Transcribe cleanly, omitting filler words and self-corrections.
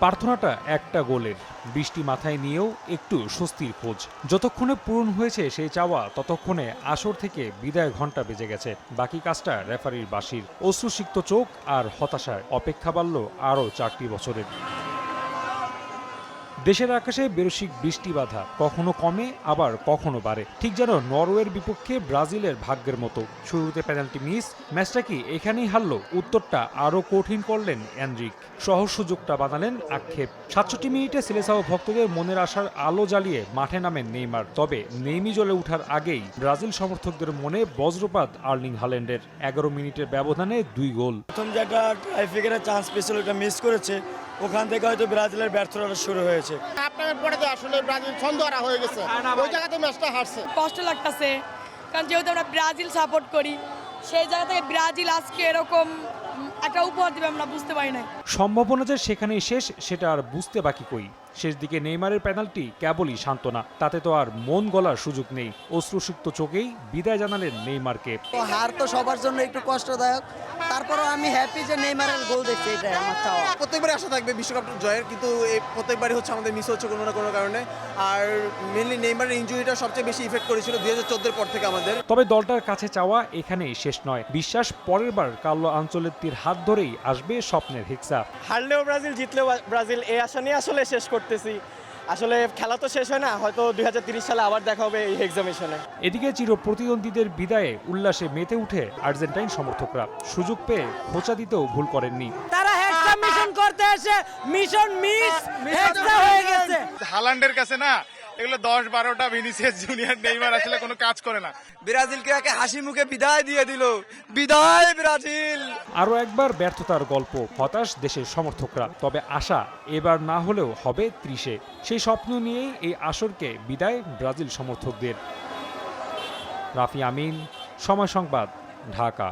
প্রার্থনাটা একটা গোলের, বৃষ্টি মাথায় নিয়েও একটু স্বস্তির খোঁজ। যতক্ষণে পূরণ হয়েছে সেই চাওয়া, ততক্ষণে আসর থেকে বিদায় ঘণ্টা বেজে গেছে। বাকি কাজটা রেফারির বাঁশির। অশ্রুসিক্ত চোখ আর হতাশায় অপেক্ষা বাড়ল আরও 4টি বছরের। দেশের আকাশে বেরসিক বৃষ্টি বাধা, কখনো কমে আবার কখনো বাড়ে, ঠিক যেন নরওয়ের বিপক্ষে ব্রাজিলের ভাগ্যের মতো। শুরুতে পেনাল্টি মিস, ম্যাচটা কি এখানেই হারল? উত্তরটা আরও কঠিন করলেন এনরিক। সহজ সুযোগটা বানালেন আক্ষেপ। 67 মিনিটে সিলেসাও ভক্তদের মনের আশার আলো জ্বালিয়ে মাঠে নামেন নেইমার। তবে নেইমি জ্বলে ওঠার আগেই ব্রাজিল সমর্থকদের মনে বজ্রপাত আর্লিং হাল্যান্ডের। 11 মিনিটের ব্যবধানে 2 গোল। প্রথম যেটা টাইব্রেকারের চান্স পেয়েছিল ওটা মিস করেছে, ওখান থেকে হয়তো ব্রাজিলের ব্যর্থতা শুরু হয়েছে। আপনার পরে তো আসলে ব্রাজিল ছন্দহারা হয়ে গেছে, ওই জায়গাতে ম্যাচটা হারছে। কষ্ট লাগতেছে, কারণ যেহেতু আমরা ব্রাজিল সাপোর্ট করি, সেই জায়গা থেকে ব্রাজিল আজকে এরকম একটা উপহার দিবে আমরা বুঝতে পারি না। সম্ভাবনা যে সেখানেই শেষ, সেটা আর বুঝতে বাকি কই। শেষ দিকে নেইমারের পেনাল্টি কেবলই সান্ত্বনা, তাতে তো আর মন গলার সুযোগ নেই। অশ্রুসিক্ত চোখেই বিদায় জানালেন নেইমারকে। হার তো সবার জন্য একটু কষ্টদায়ক, তারপরও আমি হ্যাপি যে নেইমারের গোল দেখছি, এটাই আমার চাওয়া। প্রত্যেকবারই আশা থাকবে বিশ্বকাপ জয়ের, কিন্তু এই প্রত্যেকবারই হচ্ছে আমাদের মিস হচ্ছে কোনো না কোনো কারণে। আর মেনলি নেইমারের ইনজুরিটা সবচেয়ে বেশি ইফেক্ট করেছিল 2014 পর থেকে আমাদের। তবে দলটার কাছে চাওয়া এখানেই শেষ নয়। বিশ্বাস পরের বার কার্লো আনচেলত্তির হাত ধরেই আসবে স্বপ্নের হেক্সা। হারলেও ব্রাজিল, জিতলেও ব্রাজিল, এই আশা নিয়ে আসলে শেষ করতেছি। আসলে খেলা তো শেষ হয় না, হয়তো 2030 সালে আবার দেখা হবে এই এক্সামিশনে। এদিকে চির প্রতিদ্বন্দ্বীদের বিদায়ে উল্লাসে মেতে উঠে আর্জেন্টাইন সমর্থকরা। সুযোগ পেয়ে খোঁচা দিতেও ভুল করেননি। তারা হেক্সা মিশন করতে এসে মিশন মিস হেক্সা হয়ে গেছে। হাল্যান্ডের কাছে না এগুলো 10-12টা ভিনিসিয়াস জুনিয়র, নেইমার আসলে কোনো কাজ করে না। ব্রাজিলকে একে হাসি মুখে বিদায় দিয়ে দিল। বিদায় ব্রাজিল। আরও একবার ব্যর্থতার গল্প। হতাশ দেশের সমর্থকরা, তবে আশা এবার না হলেও হবে 30-এ। সেই স্বপ্ন নিয়েই এই আসরকে বিদায় ব্রাজিল সমর্থকদের। রাফি আমিন, সময় সংবাদ, ঢাকা।